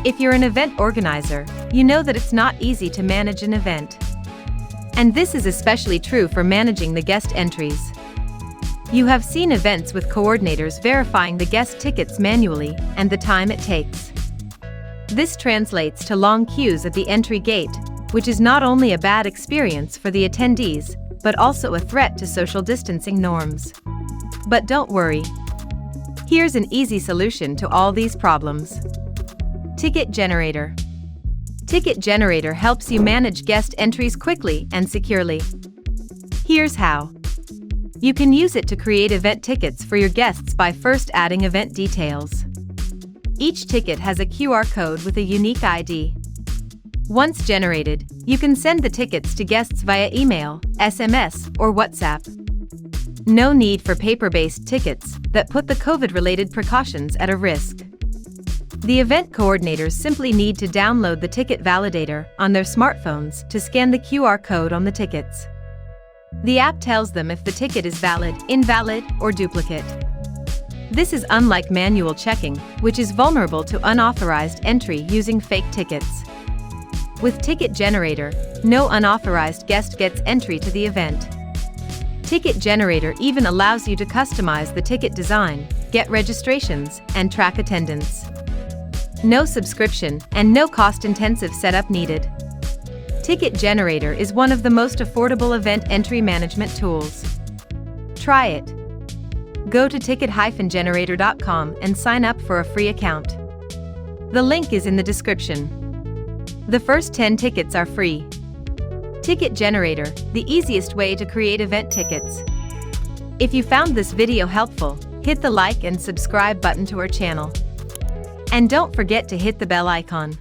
If you're an event organizer, you know that it's not easy to manage an event. And this is especially true for managing the guest entries. You have seen events with coordinators verifying the guest tickets manually and the time it takes. This translates to long queues at the entry gate, which is not only a bad experience for the attendees, but also a threat to social distancing norms. But don't worry. Here's an easy solution to all these problems. Ticket Generator. Ticket Generator helps you manage guest entries quickly and securely. Here's how. You can use it to create event tickets for your guests by first adding event details. Each ticket has a QR code with a unique ID. Once generated, you can send the tickets to guests via email, SMS, or WhatsApp. No need for paper-based tickets that put the COVID-related precautions at a risk. The event coordinators simply need to download the ticket validator on their smartphones to scan the QR code on the tickets. The app tells them if the ticket is valid, invalid, or duplicate. This is unlike manual checking, which is vulnerable to unauthorized entry using fake tickets. With Ticket Generator, no unauthorized guest gets entry to the event. Ticket Generator even allows you to customize the ticket design, get registrations, and track attendance. No subscription and no cost-intensive setup needed. Ticket Generator is one of the most affordable event entry management tools. Try it. Go to ticket-generator.com and sign up for a free account. The link is in the description. The first 10 tickets are free. Ticket Generator, the easiest way to create event tickets. If you found this video helpful, hit the like and subscribe button to our channel. And don't forget to hit the bell icon.